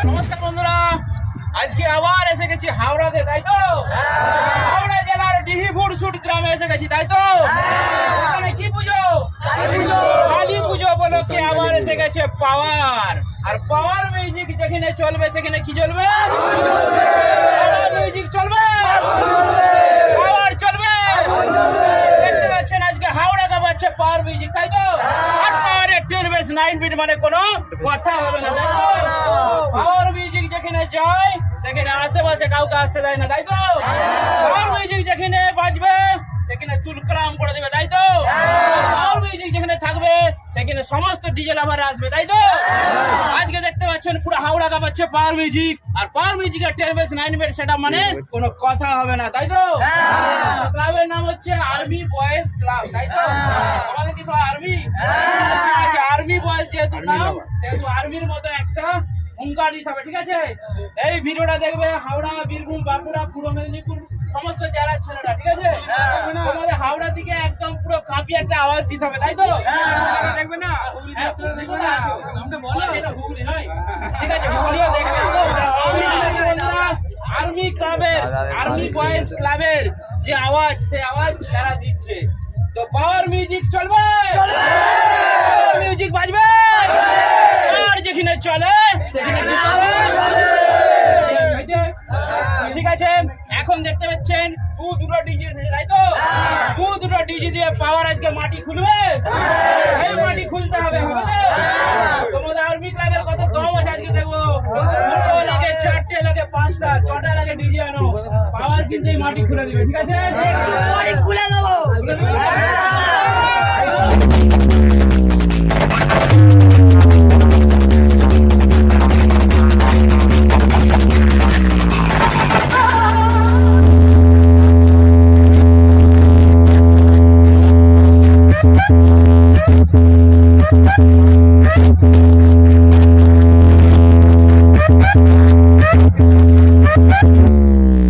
নমস্কার বন্ধুরা, আজকে আবার এসে গেছি হাওড়াতে, তাই তো? হাওড়া জেলার ডিহিপুরসুট গ্রামে এসে গেছি, তাই তো? এখানে কি পুজো? কালী পুজো উপলক্ষে আবার এসে গেছে পাওয়ার। আর পাওয়ার মিউজিক যেখানে চলবে সেখানে কি চলবে? পাওয়ার মিউজিক চলবে, পাওয়ার চলবে। দেখতে পাচ্ছেন আজকে হাওড়া কাঁপাচ্ছে পাওয়ার মিউজিক, তাই তো? আর পাওয়ারের 10 বেস 9 বিট মানে কোনো কথা হবে না, তাই তো? পাওয়ার মিউজিক যেখানে যায় সেখানে আশেপাশে কাউকে আসতে দেয় না, তাই তো? পাওয়ার মিউজিক যেখানে বাজবে সেখানে তুলকালাম করে দেবে, তাই তো? পাওয়ার মিউজিক যেখানে থাকবে সেখানে সমস্ত ডিজে লাভার আসবে, তাই তো? আজকে দেখতে পাচ্ছেন পুরো হাওড়া কাঁপাচ্ছে পাওয়ার মিউজিক। আর পাওয়ার মিউজিকের 10 বেস 9 বিট সেটআপ মানে কোনো কথা হবে না, তাই তো? ক্লাবের নাম হচ্ছে আর্মি বয়েজ ক্লাব, তাই তো? আমাদের কি সবাই আর্মি? আচ্ছা, আর্মি বয়েজ যেহেতু নাম সেহেতু আর্মির মতো একটা হুঙ্কার দিতে হবে, ঠিক আছে? এই ভিডিওটা দেখবে হাওড়া, বীরভূম, বাঁকুড়া, পূর্ব মেদিনীপুর সমস্ত জেলার ছেলেরা, ঠিক আছে? তোমাদের হাওড়া দিকে একদম পুরো কাঁপিয়ে একটা আওয়াজ দিতে হবে, তাই তো? দেখবে না? হ্যাঁ, কোথায় আছো? এটা হুগলি নয়, ঠিক আছে? হুগলিও দেখবে তো? আর্মি ক্লাবের, আর্মি বয়েজ ক্লাবের যে আওয়াজ, সে আওয়াজ তারা দিচ্ছে। তো পাওয়ার মিউজিক চলবে, মিউজিক বাজবে, আর যেখানে চলে সেখানে ঠিক আছে। এখন দেখতে পাচ্ছেন দুটো ডিজে এসেছে, তাই তো? দুটো ডিজে দিয়ে পাওয়ার আজকে মাটি খুলবে। এই মাটি খুলতে হবে, হবে তো? তোমাদের আর্মি ক্লাবের কত দম আছে আজকে দেখবো। দুটো লাগে, চারটে লাগে, পাঁচটা, ছটা লাগে ডিজে আনো, পাওয়ার কিন্তু এই মাটি খুলে দিবে, ঠিক আছে? খুলে দেবো। Thank you.